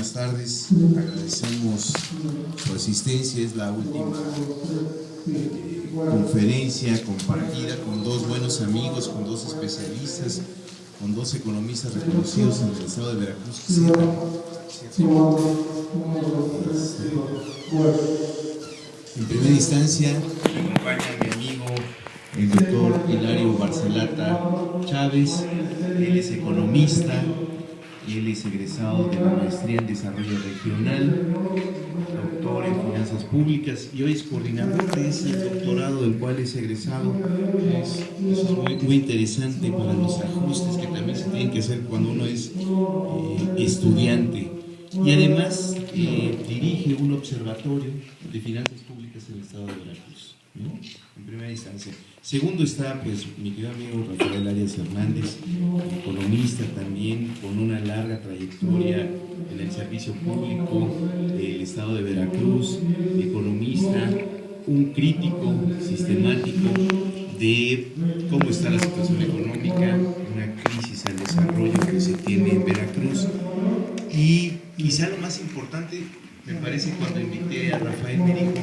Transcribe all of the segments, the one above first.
Buenas tardes, agradecemos su asistencia. Es la última conferencia compartida con dos buenos amigos, con dos especialistas, con dos economistas reconocidos en el estado de Veracruz. En primera instancia, me acompaña mi amigo el doctor Hilario Barcelata Chávez. Él es economista, él es egresado de la maestría en desarrollo regional, doctor en finanzas públicas y hoy es coordinador de ese doctorado del cual es egresado. Eso es muy interesante para los ajustes que también se tienen que hacer cuando uno es estudiante. Y además dirige un observatorio de finanzas públicas en el estado de Veracruz, ¿no? En primera instancia. Segundo está, pues, mi querido amigo Rafael Arias Hernández, economista también, con una larga trayectoria en el servicio público del estado de Veracruz, economista, un crítico sistemático de cómo está la situación económica, una crisis al desarrollo que se tiene en Veracruz. Y quizá lo más importante, me parece, cuando invité a Rafael, me dijo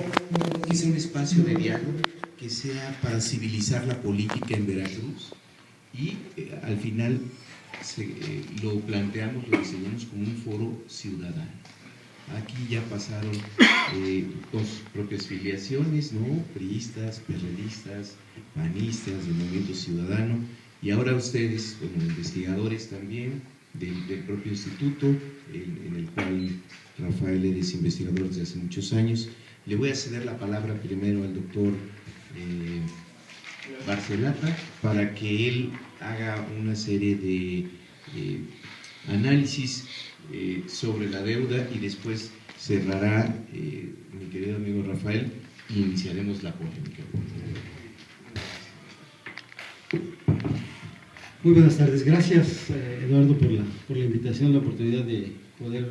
que sea un espacio de diálogo, que sea para civilizar la política en Veracruz y al final lo planteamos, lo diseñamos como un foro ciudadano. Aquí ya pasaron con sus propias filiaciones, ¿no? Priistas, perredistas, panistas, del Movimiento Ciudadano, y ahora ustedes, como investigadores también del propio instituto, en el cual Rafael es investigador desde hace muchos años. Le voy a ceder la palabra primero al doctor Barcelata para que él haga una serie de análisis sobre la deuda y después cerrará mi querido amigo Rafael y iniciaremos la polémica. Muy buenas tardes, gracias Eduardo por la invitación, la oportunidad de poder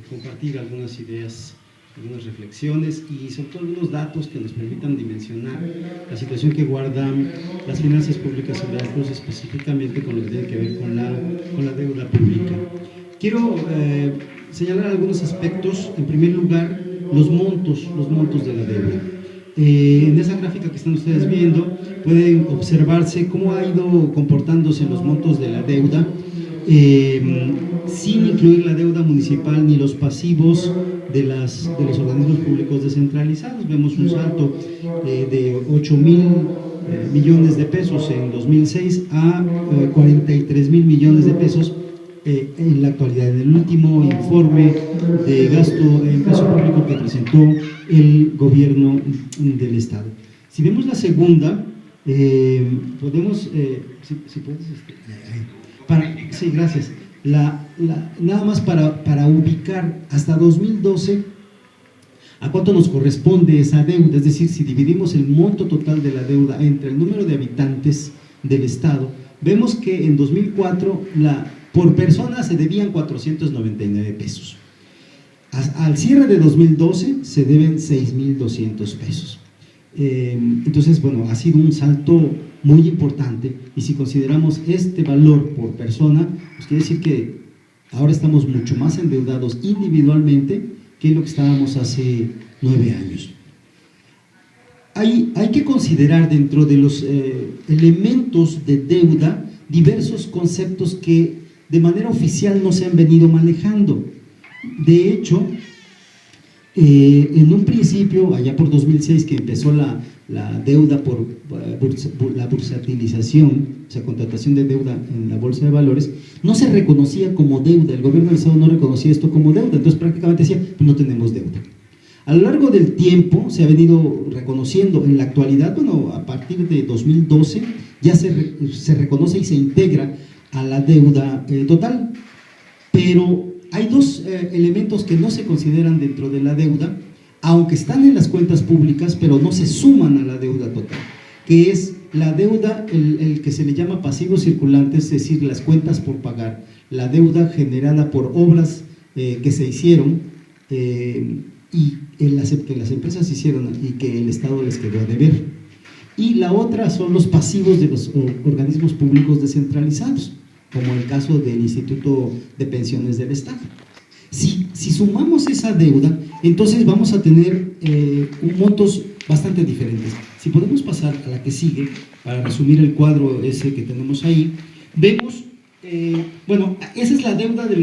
compartir algunas ideas, algunas reflexiones y sobre todo algunos datos que nos permitan dimensionar la situación que guardan las finanzas públicas en Veracruz, específicamente con lo que tiene que ver con la deuda pública. Quiero señalar algunos aspectos. En primer lugar, los montos de la deuda. En esa gráfica que están ustedes viendo pueden observarse cómo ha ido comportándose los montos de la deuda, sin incluir la deuda municipal ni los pasivos de los organismos públicos descentralizados. Vemos un salto de 8,000 millones de pesos en 2006 a 43,000 millones de pesos en la actualidad. En el último informe de gasto en peso público que presentó el gobierno del estado. Si vemos la segunda, podemos, si puedes, sí, gracias. Nada más para ubicar hasta 2012 a cuánto nos corresponde esa deuda, es decir, si dividimos el monto total de la deuda entre el número de habitantes del estado, vemos que en 2004 por persona se debían 499 pesos. Al cierre de 2012 se deben 6,200 pesos. Entonces, bueno, ha sido un salto muy importante, y si consideramos este valor por persona, pues quiere decir que ahora estamos mucho más endeudados individualmente que lo que estábamos hace 9 años. Hay que considerar dentro de los elementos de deuda diversos conceptos que de manera oficial no se han venido manejando. De hecho, en un principio, allá por 2006, que empezó la deuda por la bursatilización, o sea, contratación de deuda en la bolsa de valores, no se reconocía como deuda. El gobierno del estado no reconocía esto como deuda, entonces prácticamente decía, pues no tenemos deuda. A lo largo del tiempo se ha venido reconociendo. En la actualidad, bueno, a partir de 2012 ya se reconoce y se integra a la deuda total, pero hay dos elementos que no se consideran dentro de la deuda, aunque están en las cuentas públicas, pero no se suman a la deuda total, que es la deuda, el que se le llama pasivos circulantes, es decir, las cuentas por pagar, la deuda generada por obras que se hicieron y que las empresas hicieron y que el Estado les quedó a deber. Y la otra son los pasivos de los organismos públicos descentralizados, como el caso del Instituto de Pensiones del Estado. Si sumamos esa deuda, entonces vamos a tener montos bastante diferentes. Si podemos pasar a la que sigue, para resumir el cuadro ese que tenemos ahí, vemos, bueno, esa es la deuda de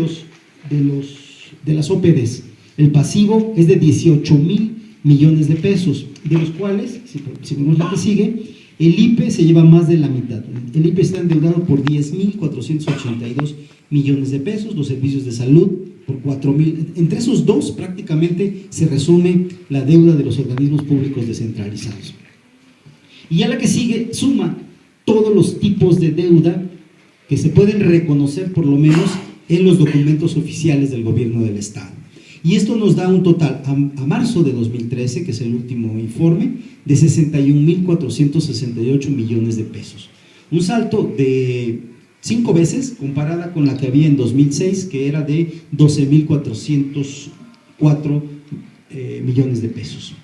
las OPDs. El pasivo es de 18,000 millones de pesos, de los cuales, si vemos la que sigue, el IPE se lleva más de la mitad. El IPE está endeudado por 10,482 millones de pesos, los servicios de salud por 4,000. Entre esos dos prácticamente se resume la deuda de los organismos públicos descentralizados. Y ya la que sigue suma todos los tipos de deuda que se pueden reconocer por lo menos en los documentos oficiales del gobierno del Estado. Y esto nos da un total a marzo de 2013, que es el último informe, de 61,468 millones de pesos. Un salto de 5 veces comparada con la que había en 2006, que era de 12,404 millones de pesos.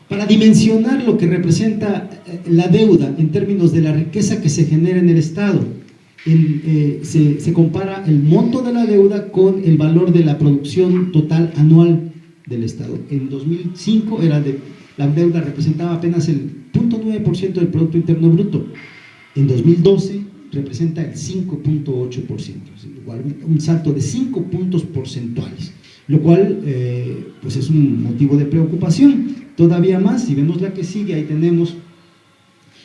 Para dimensionar lo que representa la deuda en términos de la riqueza que se genera en el Estado, se compara el monto de la deuda con el valor de la producción total anual del Estado. En 2005 la deuda representaba apenas el 0,9% del Producto Interno Bruto. En 2012 representa el 5,8%, igual un salto de 5 puntos porcentuales, lo cual pues es un motivo de preocupación. Todavía más, si vemos la que sigue, ahí tenemos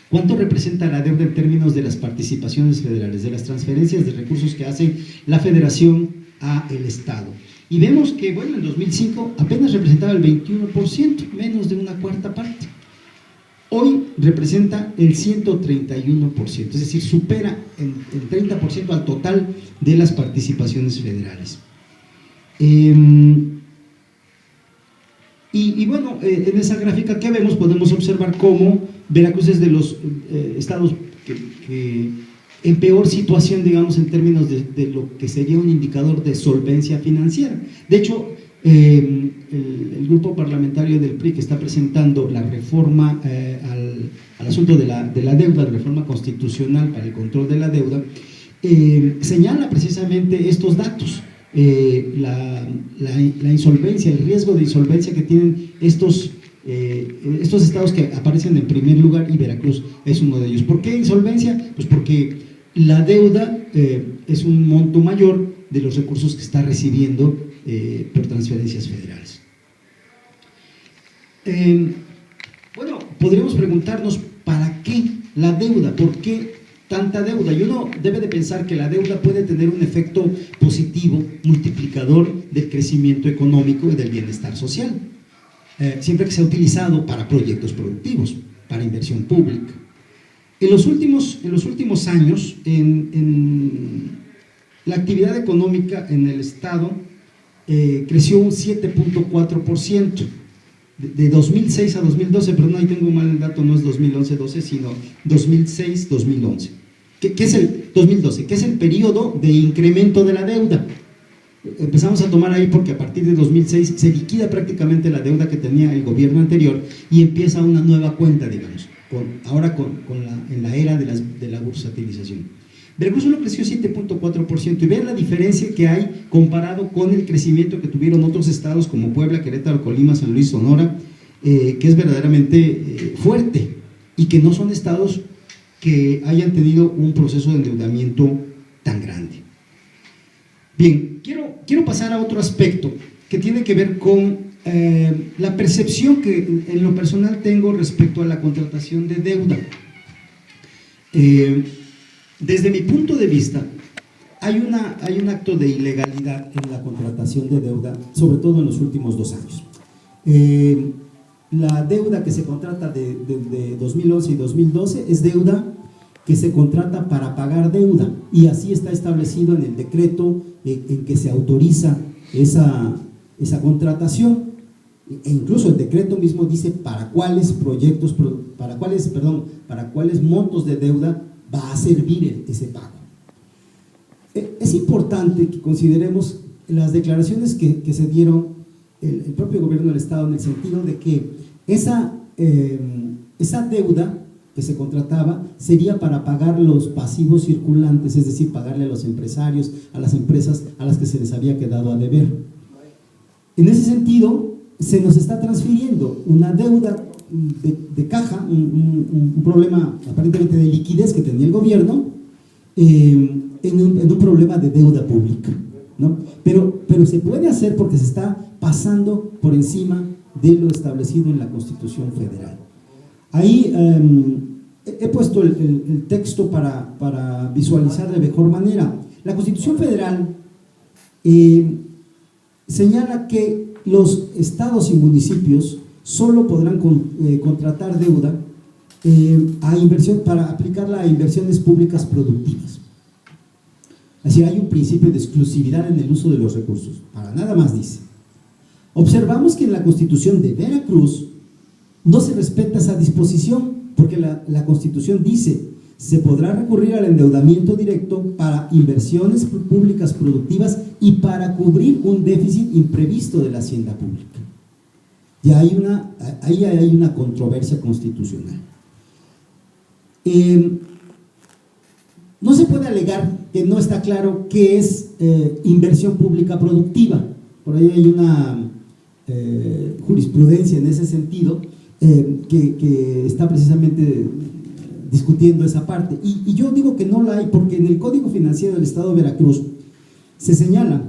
cuánto representa la deuda en términos de las participaciones federales, de las transferencias de recursos que hace la Federación a el Estado. Y vemos que, bueno, en 2005 apenas representaba el 21%, menos de una cuarta parte. Hoy representa el 131%, es decir, supera en 30% al total de las participaciones federales. Y bueno, en esa gráfica que vemos podemos observar cómo Veracruz es de los estados que en peor situación, digamos, en términos de lo que sería un indicador de solvencia financiera. De hecho, el grupo parlamentario del PRI que está presentando la reforma al asunto de la deuda, la reforma constitucional para el control de la deuda, señala precisamente estos datos. La insolvencia, el riesgo de insolvencia que tienen estos estados que aparecen en primer lugar, y Veracruz es uno de ellos. ¿Por qué insolvencia? Pues porque la deuda es un monto mayor de los recursos que está recibiendo por transferencias federales. Bueno, podríamos preguntarnos ¿para qué la deuda? ¿Por qué tanta deuda? Y uno debe de pensar que la deuda puede tener un efecto positivo, multiplicador del crecimiento económico y del bienestar social, siempre que sea utilizado para proyectos productivos, para inversión pública. En los últimos años, en la actividad económica en el Estado creció un 7,4%. De 2006 a 2012, perdón, ahí tengo mal el dato, no es 2011-12, sino 2006-2011. ¿Qué es el 2012? ¿Qué es el periodo de incremento de la deuda? Empezamos a tomar ahí porque a partir de 2006 se liquida prácticamente la deuda que tenía el gobierno anterior y empieza una nueva cuenta, digamos, en la era de la bursatilización. Veracruz solo creció 7,4% y vean la diferencia que hay comparado con el crecimiento que tuvieron otros estados como Puebla, Querétaro, Colima, San Luis, Sonora, que es verdaderamente fuerte y que no son estados que hayan tenido un proceso de endeudamiento tan grande. Bien, quiero pasar a otro aspecto que tiene que ver con la percepción que en lo personal tengo respecto a la contratación de deuda. Desde mi punto de vista, hay un acto de ilegalidad en la contratación de deuda, sobre todo en los últimos 2 años. La deuda que se contrata de 2011 y 2012 es deuda que se contrata para pagar deuda, y así está establecido en el decreto en que se autoriza esa contratación, e incluso el decreto mismo dice para cuáles montos de deuda va a servir ese pago. Es importante que consideremos las declaraciones que se dieron el propio gobierno del Estado, en el sentido de que esa deuda que se contrataba sería para pagar los pasivos circulantes, es decir, pagarle a los empresarios, a las empresas a las que se les había quedado a deber. En ese sentido, se nos está transfiriendo una deuda de caja, un problema aparentemente de liquidez que tenía el gobierno, en un problema de deuda pública, ¿no? Pero se puede hacer porque se está pasando por encima de lo establecido en la Constitución Federal. Ahí he puesto el texto para visualizar de mejor manera. La Constitución Federal señala que los estados y municipios solo podrán contratar deuda a inversión, para aplicarla a inversiones públicas productivas. Así hay un principio de exclusividad en el uso de los recursos, para nada más dice. Observamos que en la Constitución de Veracruz no se respeta esa disposición, porque la Constitución dice: se podrá recurrir al endeudamiento directo para inversiones públicas productivas y para cubrir un déficit imprevisto de la hacienda pública. Y ahí hay una controversia constitucional. No se puede alegar que no está claro qué es inversión pública productiva. Por ahí hay una jurisprudencia en ese sentido que está precisamente discutiendo esa parte. Y yo digo que no la hay porque en el Código Financiero del Estado de Veracruz se señala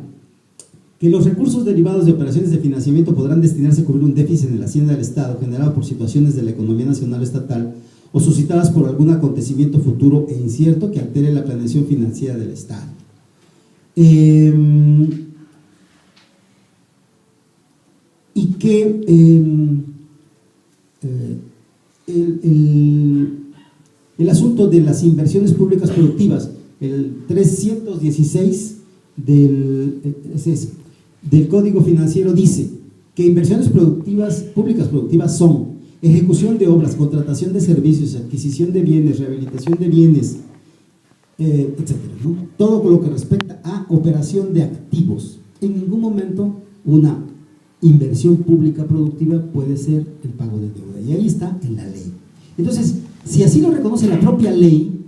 que los recursos derivados de operaciones de financiamiento podrán destinarse a cubrir un déficit en la hacienda del Estado generado por situaciones de la economía nacional o estatal o suscitadas por algún acontecimiento futuro e incierto que altere la planeación financiera del Estado. Y que el asunto de las inversiones públicas productivas, el 316 del Código Financiero dice que inversiones públicas productivas son ejecución de obras, contratación de servicios, adquisición de bienes, rehabilitación de bienes, etcétera, ¿no? Todo lo que respecta a operación de activos. En ningún momento una inversión pública productiva puede ser el pago de deuda, y ahí está en la ley. Entonces, si así lo reconoce la propia ley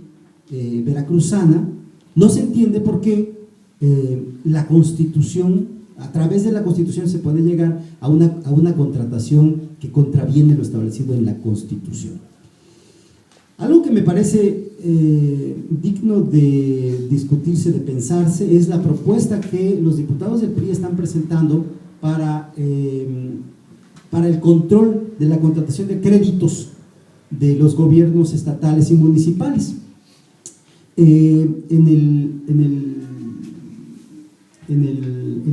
veracruzana, no se entiende por qué la Constitución, a través de la Constitución se puede llegar a una contratación que contraviene lo establecido en la Constitución. Algo que me parece digno de discutirse, de pensarse, es la propuesta que los diputados del PRI están presentando para el control de la contratación de créditos de los gobiernos estatales y municipales. En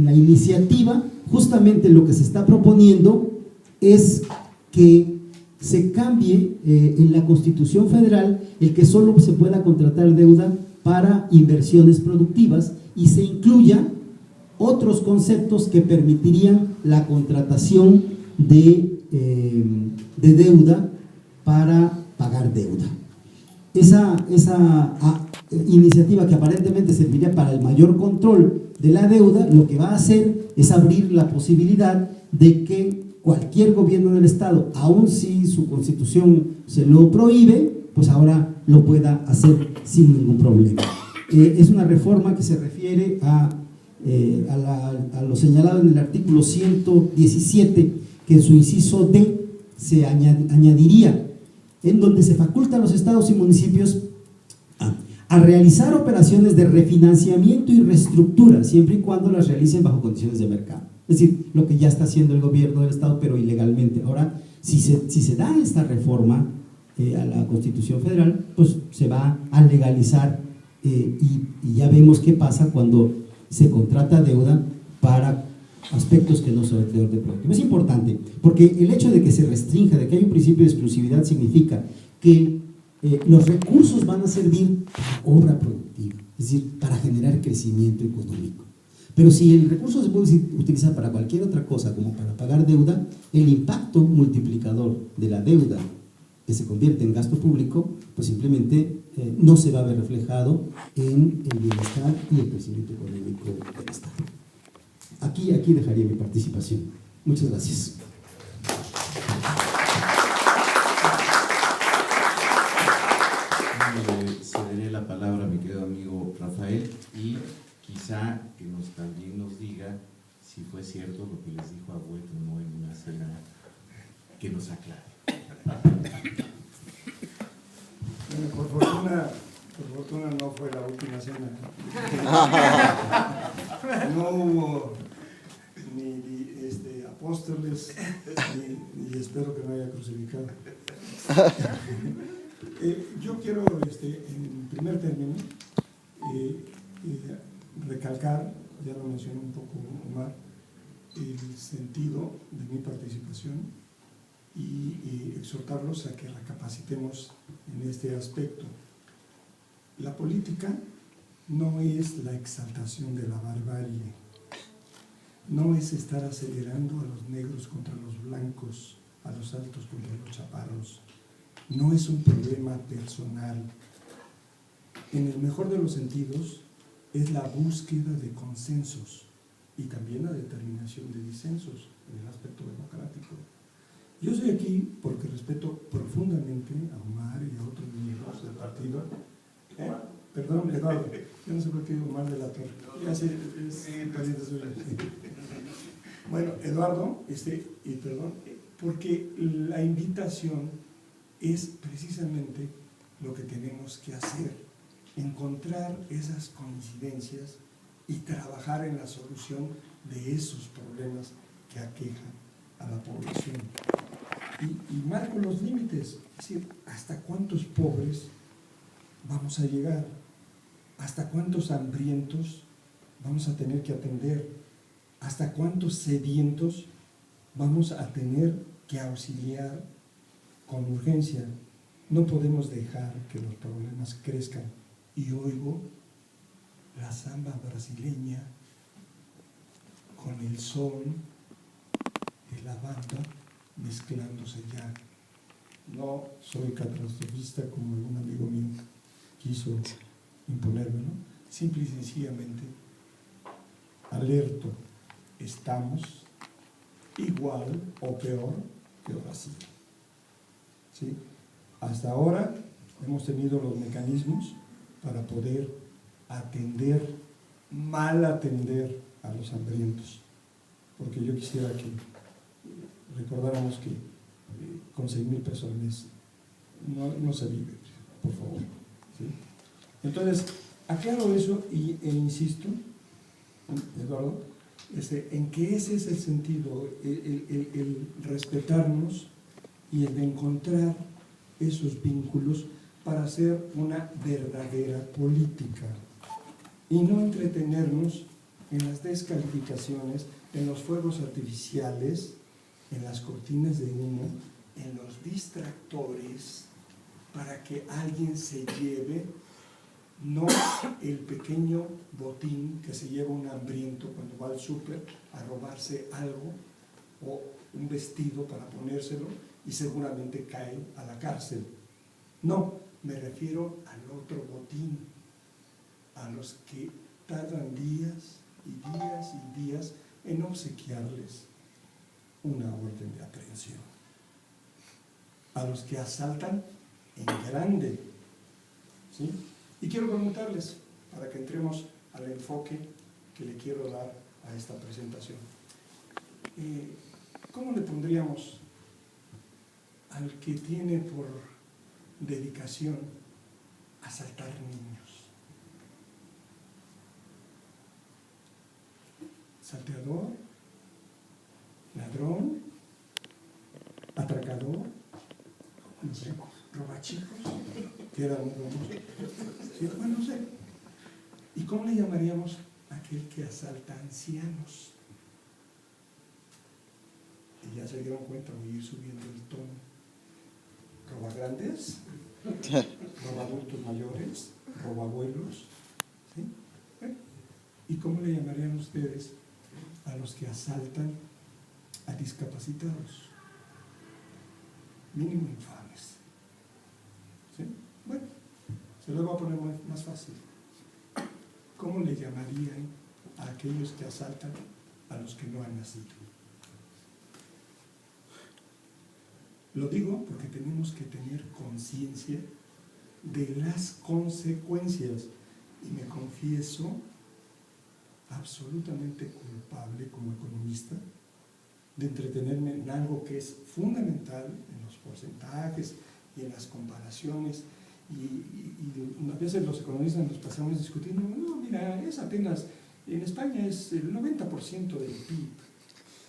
la iniciativa, justamente lo que se está proponiendo es que se cambie en la Constitución Federal el que solo se pueda contratar deuda para inversiones productivas y se incluya otros conceptos que permitirían la contratación de deuda para pagar deuda. Esa iniciativa, que aparentemente serviría para el mayor control de la deuda, lo que va a hacer es abrir la posibilidad de que cualquier gobierno del Estado, aun si su Constitución se lo prohíbe, pues ahora lo pueda hacer sin ningún problema. Es una reforma que se refiere a lo señalado en el artículo 117, que en su inciso D se añadiría, en donde se faculta a los estados y municipios a realizar operaciones de refinanciamiento y reestructura, siempre y cuando las realicen bajo condiciones de mercado. Es decir, lo que ya está haciendo el gobierno del Estado, pero ilegalmente. Ahora, si se da esta reforma a la Constitución Federal, pues se va a legalizar y ya vemos qué pasa cuando se contrata deuda para aspectos que no son de orden productivo. Es importante, porque el hecho de que se restrinja, de que hay un principio de exclusividad, significa que los recursos van a servir para obra productiva, es decir, para generar crecimiento económico. Pero si el recurso se puede utilizar para cualquier otra cosa, como para pagar deuda, el impacto multiplicador de la deuda que se convierte en gasto público, pues simplemente no se va a ver reflejado en el bienestar y el crecimiento económico del Estado. Aquí dejaría mi participación. Muchas gracias. también nos diga si fue cierto lo que les dijo Agüero, ¿no? En una cena, que nos aclare. Bueno, por fortuna no fue la última cena. No hubo ni apóstoles, ni espero que no haya crucificado. Yo quiero, en primer término, recalcar, ya lo mencionó un poco Omar, el sentido de mi participación y exhortarlos a que recapacitemos en este aspecto. La política no es la exaltación de la barbarie, no es estar acelerando a los negros contra los blancos, a los altos contra los chaparros, no es un problema personal. En el mejor de los sentidos, es la búsqueda de consensos y también la determinación de disensos en el aspecto democrático. Yo estoy aquí porque respeto profundamente a Omar y a otros miembros del partido. Perdón, Eduardo, yo no sé por qué Omar de la Torre. Ya sé, es pariente suyo. Bueno, Eduardo, y perdón, porque la invitación es precisamente lo que tenemos que hacer, encontrar esas coincidencias y trabajar en la solución de esos problemas que aquejan a la población. Y marco los límites, es decir, hasta cuántos pobres vamos a llegar, hasta cuántos hambrientos vamos a tener que atender, hasta cuántos sedientos vamos a tener que auxiliar con urgencia. No podemos dejar que los problemas crezcan. Y oigo la samba brasileña con el son de la banda mezclándose ya. No soy catastrofista como algún amigo mío quiso imponérmelo, simple y sencillamente alerto, estamos igual o peor que Brasil. ¿Sí? Hasta ahora hemos tenido los mecanismos para poder mal atender a los hambrientos, porque yo quisiera que recordáramos que con 6,000 pesos al mes no se vive, por favor. ¿Sí? Entonces, aclaro eso e insisto, Eduardo, en que ese es el sentido, el respetarnos y el de encontrar esos vínculos para hacer una verdadera política y no entretenernos en las descalificaciones, en los fuegos artificiales, en las cortinas de humo, en los distractores, para que alguien se lleve, no el pequeño botín que se lleva un hambriento cuando va al súper a robarse algo o un vestido para ponérselo y seguramente cae a la cárcel. No, me refiero al otro botín, a los que tardan días y días y días en obsequiarles una orden de aprehensión, a los que asaltan en grande, ¿sí? Y quiero preguntarles, para que entremos al enfoque que le quiero dar a esta presentación, ¿cómo le pondríamos al que tiene por dedicación asaltar niños? ¿Salteador? ¿Ladrón? ¿Atracador? No sé, ¿robachicos? ¿Qué era un sí, bueno, no sé. ¿Y cómo le llamaríamos a aquel que asalta ancianos? Y ya se dieron cuenta, voy a ir subiendo el tono. ¿Roba grandes? ¿Roba adultos mayores? ¿Roba abuelos? ¿Sí? ¿Y cómo le llamarían ustedes a los que asaltan a discapacitados? Mínimo infames. ¿Sí? Bueno, se lo voy a poner más fácil. ¿Cómo le llamarían a aquellos que asaltan a los que no han nacido? Lo digo porque tenemos que tener conciencia de las consecuencias. Y me confieso absolutamente culpable como economista de entretenerme en algo que es fundamental en los porcentajes y en las comparaciones. Y a veces los economistas nos pasamos discutiendo, no, mira, es apenas, en España es el 90% del PIB.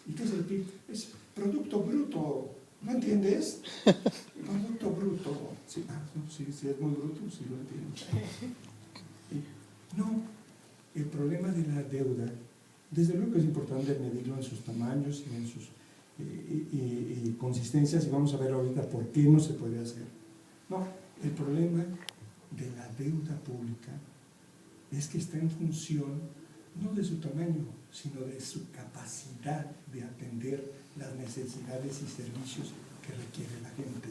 ¿Y qué es el PIB? Es Producto Bruto. ¿No entiendes? Producto Bruto. Sí, sí, es muy bruto, sí lo entiendo. No, el problema de la deuda, desde luego que es importante medirlo en sus tamaños y en sus consistencias, y vamos a ver ahorita por qué no se puede hacer. No, el problema de la deuda pública es que está en función no de su tamaño, sino de su capacidad de atender las necesidades y servicios que requiere la gente.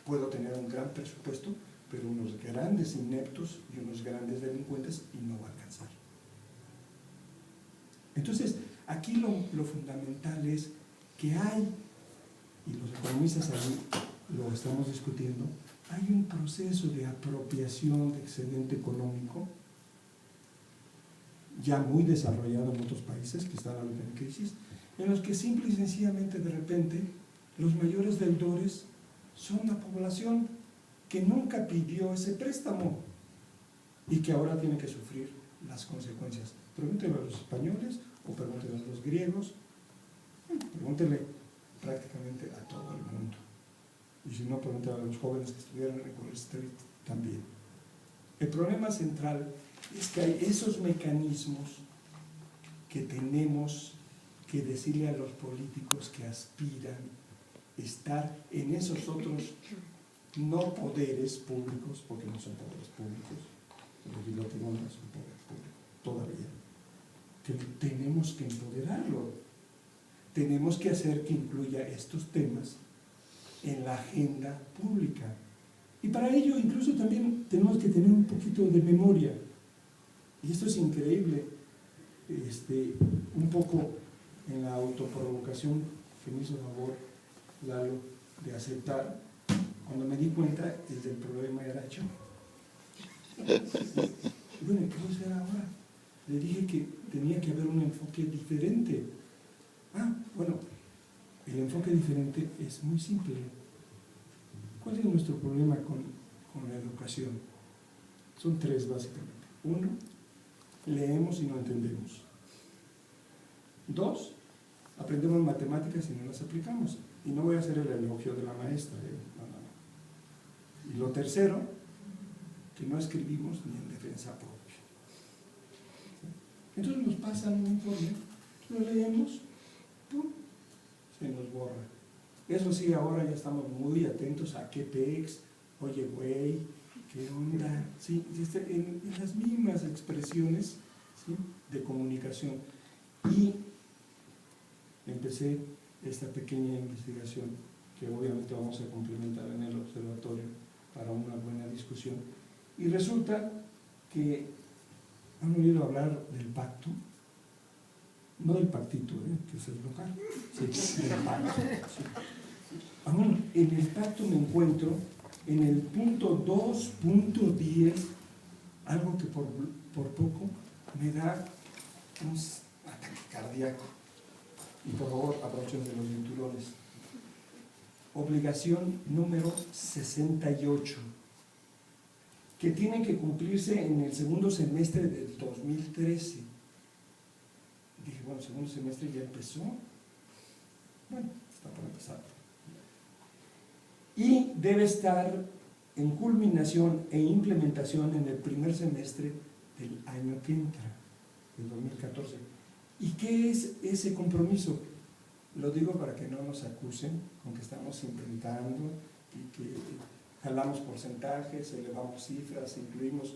Puedo tener un gran presupuesto, pero unos grandes ineptos y unos grandes delincuentes y no va a alcanzar. Entonces, aquí lo fundamental es que hay, y los economistas ahí lo estamos discutiendo, hay un proceso de apropiación de excedente económico ya muy desarrollado en otros países que están ahorita en crisis, en los que simple y sencillamente de repente los mayores deudores son la población que nunca pidió ese préstamo y que ahora tiene que sufrir las consecuencias. Pregúntele a los españoles o pregúntele a los griegos, pregúntele prácticamente a todo el mundo. Y si no, pregúntele a los jóvenes que estudiaron en Wall Street también. El problema central es que hay esos mecanismos que tenemos que decirle a los políticos que aspiran a estar en esos otros no poderes públicos, porque no son poderes públicos, el legislativo no es un poder público todavía, que tenemos que empoderarlo, tenemos que hacer que incluya estos temas en la agenda pública. Y para ello incluso también tenemos que tener un poquito de memoria. Y esto es increíble, un poco en la autoprovocación que me hizo favor Lalo de aceptar. Cuando me di cuenta, el del problema era yo. Bueno, ¿qué voy a hacer ahora? Le dije que tenía que haber un enfoque diferente. Bueno, el enfoque diferente es muy simple. ¿Cuál es nuestro problema con la educación? Son tres básicamente. Uno, leemos y no entendemos. Dos, aprendemos matemáticas y no las aplicamos. Y no voy a hacer el elogio de la maestra. No. Y lo tercero, que no escribimos ni en defensa propia. Entonces nos pasan un informe, lo leemos, ¡pum!, se nos borra. Eso sí, ahora ya estamos muy atentos a qué pex, oye güey, qué onda, ¿sí? En las mismas expresiones, ¿sí?, de comunicación. Y empecé esta pequeña investigación que obviamente vamos a complementar en el observatorio para una buena discusión. Y resulta que han oído hablar del pacto, no del pactito, que es el local, sí, del pacto. Sí. Aún en el pacto me encuentro en el punto 2.10, algo que por poco me da un ataque cardíaco. Y por favor, aprovechen de los cinturones. Obligación número 68, que tiene que cumplirse en el segundo semestre del 2013. Dije, bueno, el segundo semestre ya empezó. Bueno, está por empezar. Y debe estar en culminación e implementación en el primer semestre del año que entra, del 2014. ¿Y qué es ese compromiso? Lo digo para que no nos acusen con que estamos inventando y que jalamos porcentajes, elevamos cifras, incluimos,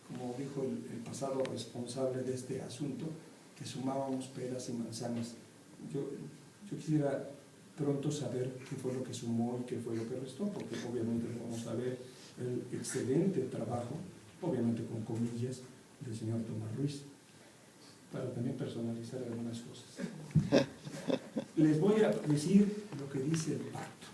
como dijo el pasado responsable de este asunto, que sumábamos peras y manzanas. Yo quisiera pronto saber qué fue lo que sumó y qué fue lo que restó, porque obviamente vamos a ver el excelente trabajo, obviamente con comillas, del señor Tomás Ruiz, para también personalizar algunas cosas. Les voy a decir lo que dice el pacto.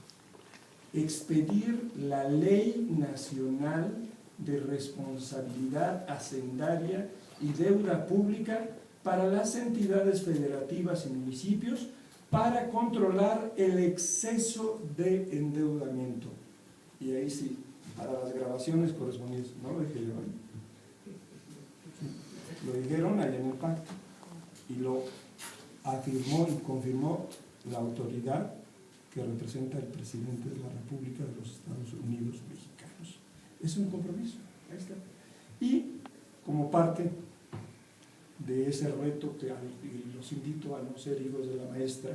Expedir la Ley Nacional de Responsabilidad Hacendaria y deuda pública para las entidades federativas y municipios para controlar el exceso de endeudamiento. Y ahí sí, para las grabaciones correspondientes, no lo dije yo, lo dijeron allá en el pacto y lo afirmó y confirmó la autoridad que representa el presidente de la República de los Estados Unidos mexicanos. Es un compromiso, ahí está. Y como parte de ese reto que los invito a no ser hijos de la maestra,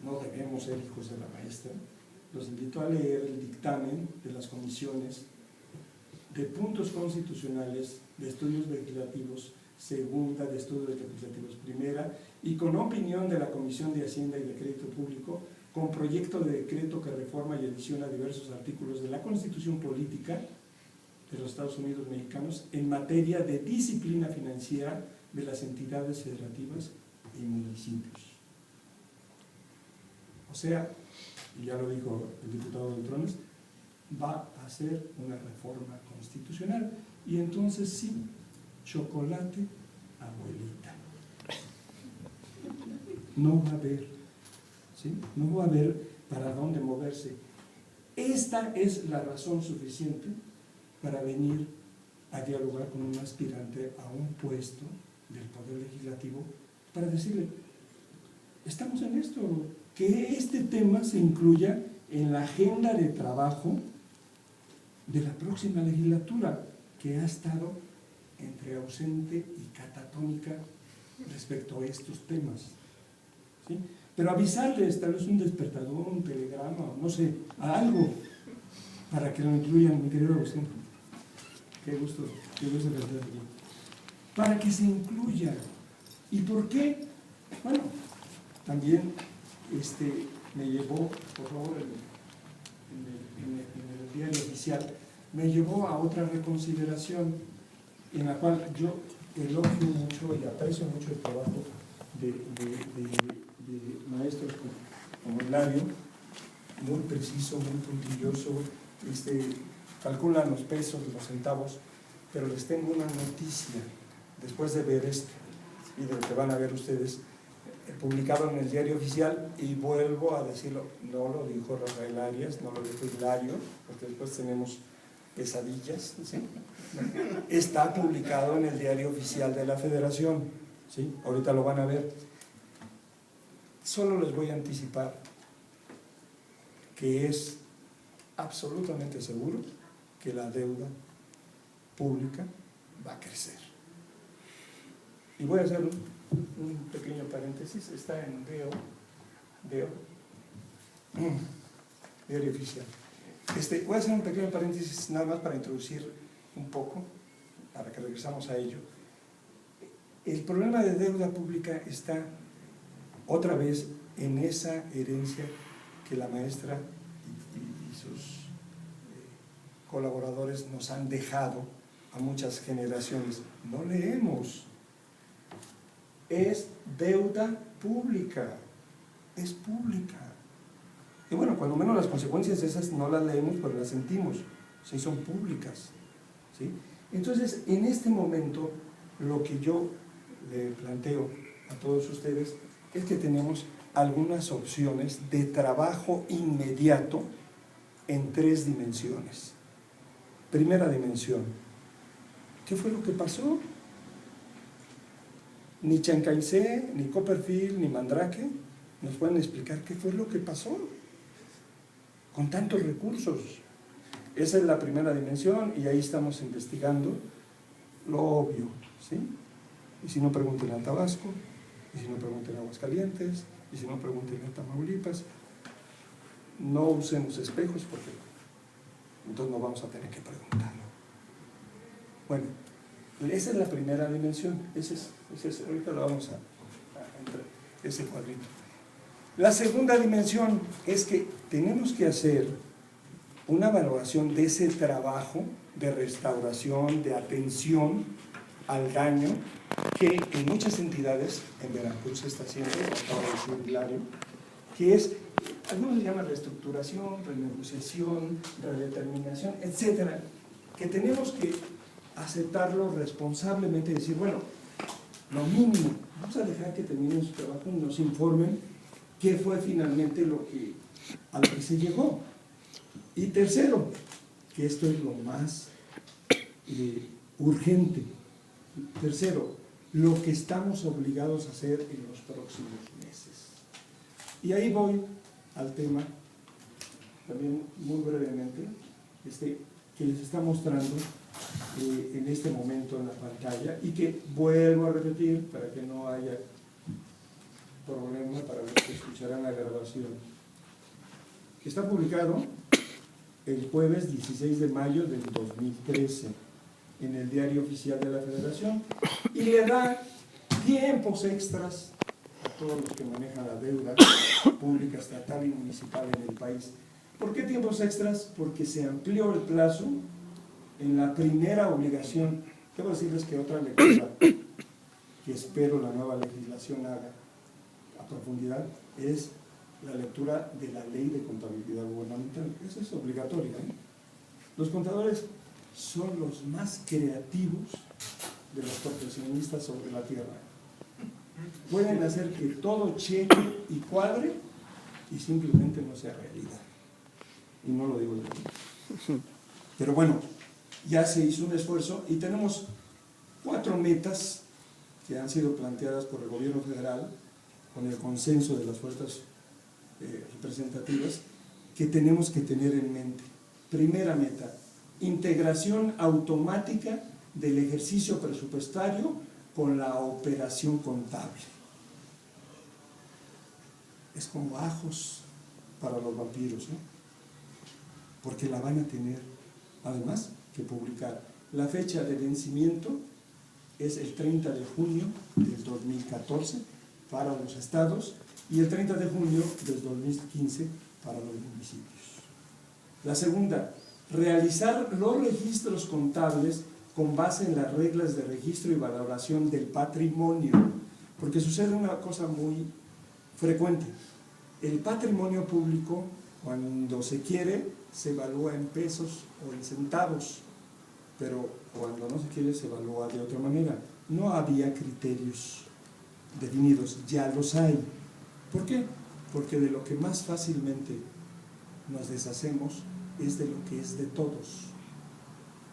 no debemos ser hijos de la maestra, los invito a leer el dictamen de las comisiones de puntos constitucionales, de estudios legislativos, segunda, de estudios legislativos, primera, y con opinión de la Comisión de Hacienda y de Crédito Público, con proyecto de decreto que reforma y adiciona diversos artículos de la Constitución Política de los Estados Unidos mexicanos en materia de disciplina financiera de las entidades federativas y municipios. O sea, y ya lo dijo el diputado Beltrones, va a ser una reforma constitucional. Y entonces sí, chocolate, abuelita. No va a haber, ¿sí? No va a haber para dónde moverse. Esta es la razón suficiente para venir a dialogar con un aspirante a un puesto del Poder Legislativo para decirle, estamos en esto, que este tema se incluya en la agenda de trabajo de la próxima legislatura, que ha estado entre ausente y catatónica respecto a estos temas, ¿sí? Pero avisarles, tal vez un despertador, un telegrama, no sé, algo, para que lo incluyan, mi querido Agustín. Qué gusto verlo. Para que se incluya. ¿Y por qué? Bueno, también me llevó, por favor, en el diario oficial, me llevó a otra reconsideración en la cual yo elogio mucho y aprecio mucho el trabajo de maestros como Hilario, muy preciso, muy puntilloso, calculan los pesos, los centavos, pero les tengo una noticia después de ver esto y de lo que van a ver ustedes publicado en el diario oficial, y vuelvo a decirlo, no lo dijo Rafael Arias, no lo dijo Hilario, porque después tenemos pesadillas, ¿sí? Está publicado en el diario oficial de la Federación, ¿sí? Ahorita lo van a ver. Solo les voy a anticipar que es absolutamente seguro que la deuda pública va a crecer. Y voy a hacer un pequeño paréntesis, está en diario oficial. Voy a hacer un pequeño paréntesis nada más para introducir un poco, para que regresamos a ello. El problema de deuda pública está otra vez en esa herencia que la maestra y sus colaboradores nos han dejado a muchas generaciones. No leemos. Es deuda pública, es pública. Y bueno, cuando menos las consecuencias de esas no las leemos, pero las sentimos, sí, son públicas, ¿sí? Entonces, en este momento, lo que yo le planteo a todos ustedes es que tenemos algunas opciones de trabajo inmediato en 3 dimensiones. Primera dimensión, ¿qué fue lo que pasó? Ni Chancaice, ni Copperfield, ni Mandrake nos pueden explicar qué fue lo que pasó con tantos recursos. Esa es la primera dimensión y ahí estamos investigando lo obvio, ¿sí? Y si no, pregunten a Tabasco, y si no, pregunten a Aguascalientes, y si no, pregunten a Tamaulipas. No usemos espejos porque entonces no vamos a tener que preguntarlo. Bueno, esa es la primera dimensión, ahorita lo vamos a entrar, ese cuadrito. La segunda dimensión es que tenemos que hacer una valoración de ese trabajo de restauración, de atención al daño que en muchas entidades, en Veracruz se está haciendo, acaba de decir Hilario, que es, algunos le llaman reestructuración, renegociación, redeterminación, etcétera, que tenemos que aceptarlo responsablemente y decir, bueno, lo mínimo, vamos a dejar que terminen su trabajo y nos informen qué fue finalmente a lo que se llegó. Y tercero, que esto es lo más urgente. Tercero, lo que estamos obligados a hacer en los próximos meses. Y ahí voy al tema, también muy brevemente, que les está mostrando en este momento en la pantalla, y que vuelvo a repetir para que no haya problema para los que escucharán la grabación. Está publicado el jueves 16 de mayo del 2013 en el Diario Oficial de la Federación, y le da tiempos extras a todos los que manejan la deuda pública, estatal y municipal en el país. ¿Por qué tiempos extras? Porque se amplió el plazo en la primera obligación. Debo decirles que otra lectura que espero la nueva legislación haga a profundidad es la lectura de la Ley de Contabilidad Gubernamental. Eso es obligatoria, ¿eh? Los contadores son los más creativos de los profesionistas sobre la tierra. Pueden hacer que todo cheque y cuadre y simplemente no sea realidad. Y no lo digo yo. Pero bueno, ya se hizo un esfuerzo y tenemos 4 metas que han sido planteadas por el gobierno federal con el consenso de las fuerzas representativas, que tenemos que tener en mente. Primera meta, integración automática del ejercicio presupuestario con la operación contable. Es como ajos para los vampiros, ¿eh? Porque la van a tener, además, que publicar. La fecha de vencimiento es el 30 de junio del 2014 para los estados y el 30 de junio del 2015 para los municipios. La segunda, realizar los registros contables con base en las reglas de registro y valoración del patrimonio, porque sucede una cosa muy frecuente. El patrimonio público, cuando se quiere, se evalúa en pesos o en centavos, pero cuando no se quiere se evalúa de otra manera. No había criterios definidos, ya los hay. ¿Por qué? Porque de lo que más fácilmente nos deshacemos es de lo que es de todos.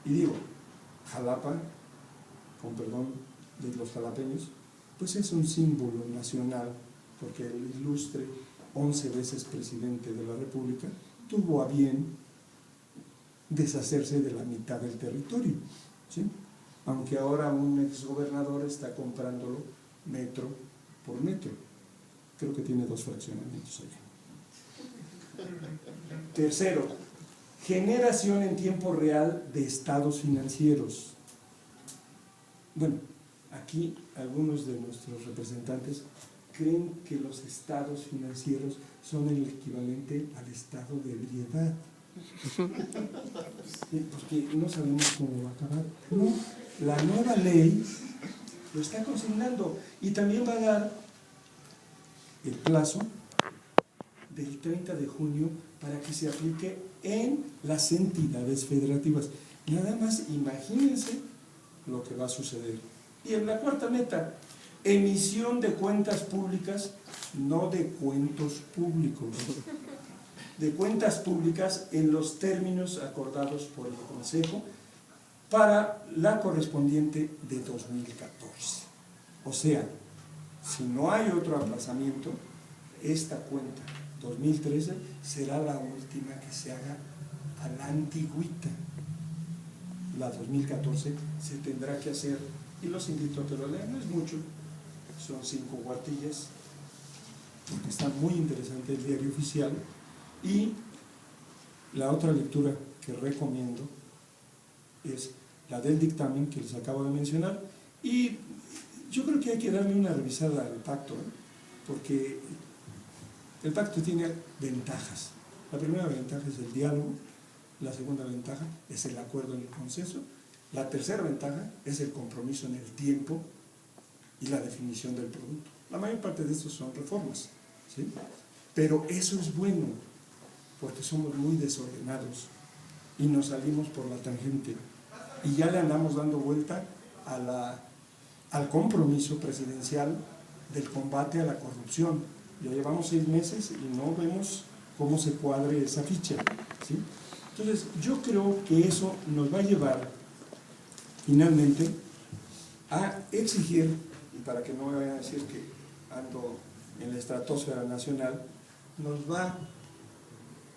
Y digo, Jalapa, con perdón de los jalapeños, pues es un símbolo nacional, porque el ilustre 11 veces presidente de la República tuvo a bien deshacerse de la mitad del territorio, ¿sí? Aunque ahora un exgobernador está comprándolo metro por metro. Creo que tiene 2 fraccionamientos allá. Tercero, generación en tiempo real de estados financieros. Bueno, aquí algunos de nuestros representantes creen que los estados financieros son el equivalente al estado de ebriedad. Porque no sabemos cómo va a acabar. No, la nueva ley lo está consignando y también va a dar el plazo del 30 de junio para que se aplique en las entidades federativas. Nada más imagínense lo que va a suceder. Y en la cuarta meta, emisión de cuentas públicas, no de cuentos públicos, de cuentas públicas en los términos acordados por el Consejo para la correspondiente de 2014. O sea, si no hay otro aplazamiento, esta cuenta 2013 será la última que se haga a la antigüita. La 2014 se tendrá que hacer, y los invito a que lo lean, no es mucho, son 5 cuartillas, porque está muy interesante el Diario Oficial. Y la otra lectura que recomiendo es la del dictamen que les acabo de mencionar, y yo creo que hay que darle una revisada al pacto, porque el pacto tiene ventajas. La primera ventaja es el diálogo, la segunda ventaja es el acuerdo en el consenso, la tercera ventaja es el compromiso en el tiempo y la definición del producto. La mayor parte de estos son reformas, ¿sí? Pero eso es bueno, porque somos muy desordenados y nos salimos por la tangente. y ya le andamos dando vuelta al compromiso presidencial del combate a la corrupción. Ya llevamos 6 meses y no vemos cómo se cuadre esa ficha, ¿sí? Entonces, yo creo que eso nos va a llevar finalmente a exigir, y para que no me vayan a decir que ando en la estratosfera nacional, nos va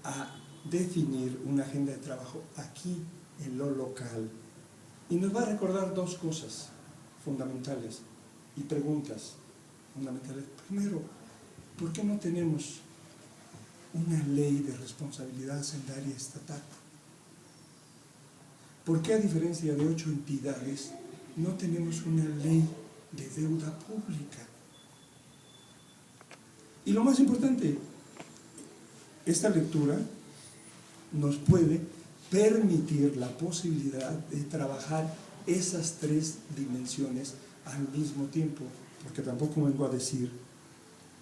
a definir una agenda de trabajo aquí en lo local, y nos va a recordar 2 cosas fundamentales y preguntas fundamentales. Primero, ¿por qué no tenemos una ley de responsabilidad hacendaria estatal? ¿Por qué, a diferencia de 8 entidades, no tenemos una ley de deuda pública? Y lo más importante, esta lectura nos puede permitir la posibilidad de trabajar esas 3 dimensiones al mismo tiempo, porque tampoco vengo a decir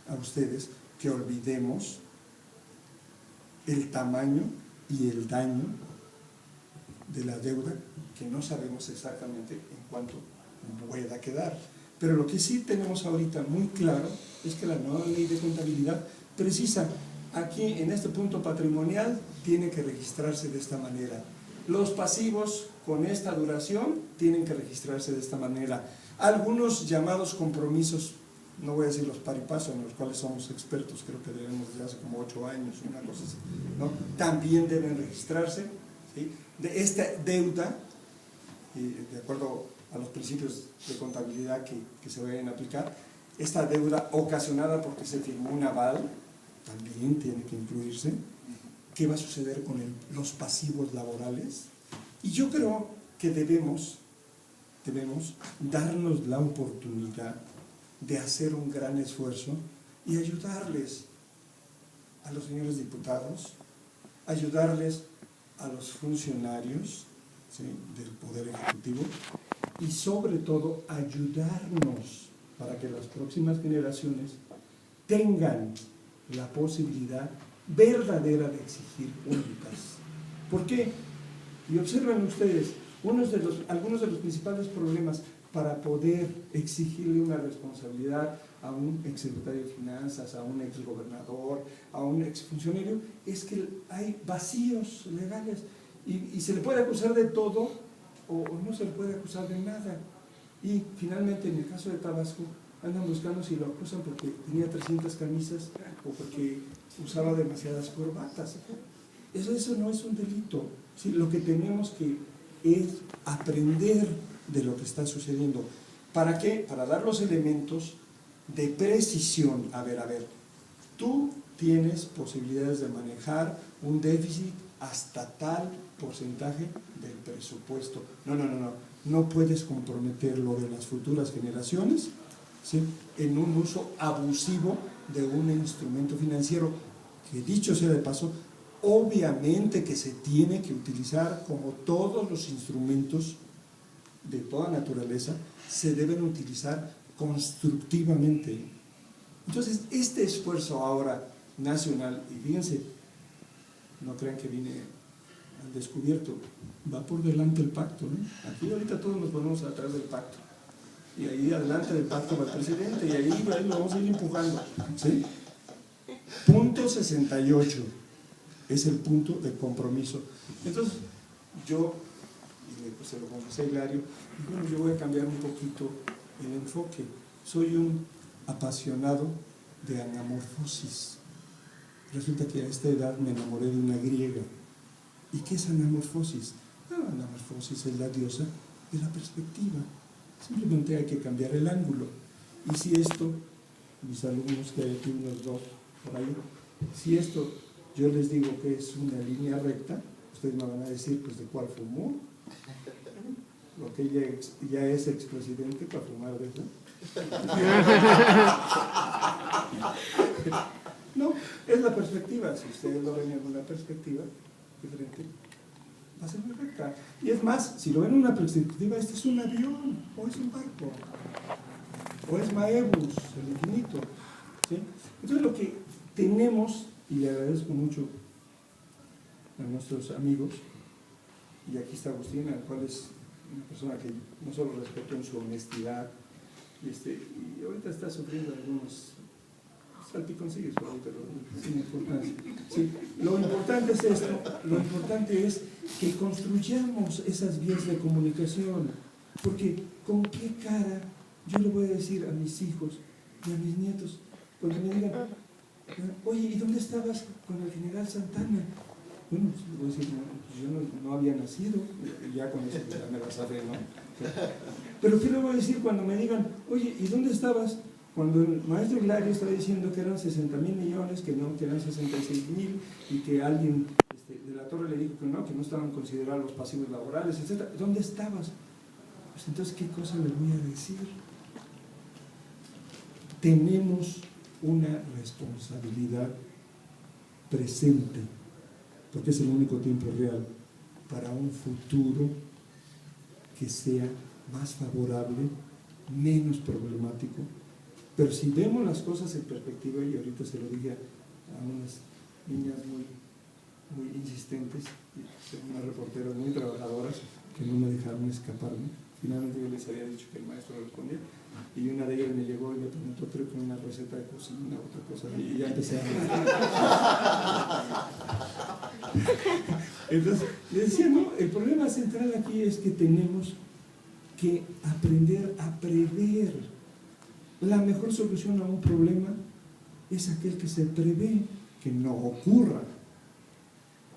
a ustedes que olvidemos el tamaño y el daño de la deuda, que no sabemos exactamente en cuánto pueda quedar. Pero lo que sí tenemos ahorita muy claro es que la nueva ley de contabilidad precisa, aquí en este punto patrimonial tiene que registrarse de esta manera. Los pasivos con esta duración tienen que registrarse de esta manera. Algunos llamados compromisos, no voy a decir los paripasos, en los cuales somos expertos, creo que debemos desde hace como 8 años, una cosa así, ¿no? También deben registrarse, ¿sí? De esta deuda, de acuerdo a los principios de contabilidad que se vayan a aplicar, esta deuda ocasionada porque se firmó un aval, también tiene que incluirse. ¿Qué va a suceder con los pasivos laborales? Y yo creo que debemos darnos la oportunidad de hacer un gran esfuerzo y ayudarles a los señores diputados, ayudarles a los funcionarios, ¿sí?, del Poder Ejecutivo, y sobre todo ayudarnos para que las próximas generaciones tengan la posibilidad verdadera de exigir cuentas. ¿Por qué? Y observen ustedes, algunos de los principales problemas para poder exigirle una responsabilidad a un exsecretario de Finanzas, a un exgobernador, a un exfuncionario, es que hay vacíos legales y se le puede acusar de todo o no se le puede acusar de nada. Y finalmente, en el caso de Tabasco, andan buscando si lo acusan porque tenía 300 camisas o porque usaba demasiadas corbatas. Eso no es un delito. ¿Sí? Lo que tenemos que es aprender de lo que está sucediendo. ¿Para qué? Para dar los elementos de precisión. A ver, tú tienes posibilidades de manejar un déficit hasta tal porcentaje del presupuesto. No puedes comprometer lo de las futuras generaciones, ¿sí?, en un uso abusivo de un instrumento financiero que, dicho sea de paso, obviamente que se tiene que utilizar, como todos los instrumentos de toda naturaleza, se deben utilizar constructivamente. Entonces, este esfuerzo ahora nacional, y fíjense, no crean que vine al descubierto, va por delante el pacto, ¿no? Aquí ahorita todos nos ponemos atrás del pacto, y ahí adelante del pacto va el presidente, y ahí lo vamos a ir empujando, ¿sí? Punto 68 es el punto de compromiso. Entonces, yo, y se lo confesé a Hilario, bueno, yo voy a cambiar un poquito el enfoque. Soy un apasionado de anamorfosis. Resulta que a esta edad me enamoré de una griega. ¿Y qué es anamorfosis? Anamorfosis es la diosa de la perspectiva. Simplemente hay que cambiar el ángulo. Y si esto, mis alumnos, que hay aquí unos 2 por ahí, si esto yo les digo que es una línea recta, ustedes me van a decir, pues, ¿de cuál fumó? Lo que ya es expresidente para fumar de eso. No, es la perspectiva. Si ustedes lo ven en una perspectiva diferente, va a ser muy recta. Y es más, si lo ven en una perspectiva, este es un avión, o es un barco, o es Maebus, el infinito, ¿sí? Entonces, lo que tenemos, y le agradezco mucho a nuestros amigos, y aquí está Agustín, al cual una persona que no solo respeto en su honestidad, y ahorita está sufriendo algunos salpiconcillos, pero sin importancia. Sí, lo importante es esto, lo importante es que construyamos esas vías de comunicación, porque ¿con qué cara yo le voy a decir a mis hijos y a mis nietos cuando me digan, oye, ¿y dónde estabas con el general Santana? Bueno, pues voy a decir, yo no había nacido, ya con eso ya me la sabré, ¿no? Pero ¿qué le voy a decir cuando me digan, oye, ¿y dónde estabas cuando el maestro Hilario estaba diciendo que eran 60,000 millones, que no, que eran 66,000, y que alguien de la Torre le dijo que no estaban considerados los pasivos laborales, etcétera? ¿Dónde estabas? Pues entonces, ¿qué cosa le voy a decir? Tenemos una responsabilidad presente, porque es el único tiempo real para un futuro que sea más favorable, menos problemático. Pero si vemos las cosas en perspectiva, y ahorita se lo dije a unas niñas muy insistentes, unas reporteras muy trabajadoras, que no me dejaron escaparme. Finalmente yo les había dicho que el maestro respondía, y una de ellas me llegó y me preguntó, creo que una receta de cocina, otra cosa, y ya empecé a... Entonces, les decía, no, el problema central aquí es que tenemos que aprender a prever. La mejor solución a un problema es aquel que se prevé que no ocurra,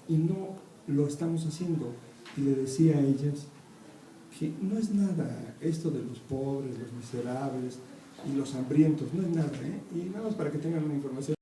y no lo estamos haciendo. Y le decía a ellas que no es nada esto de los pobres, los miserables y los hambrientos, no es nada, ¿eh? Y nada más para que tengan una información.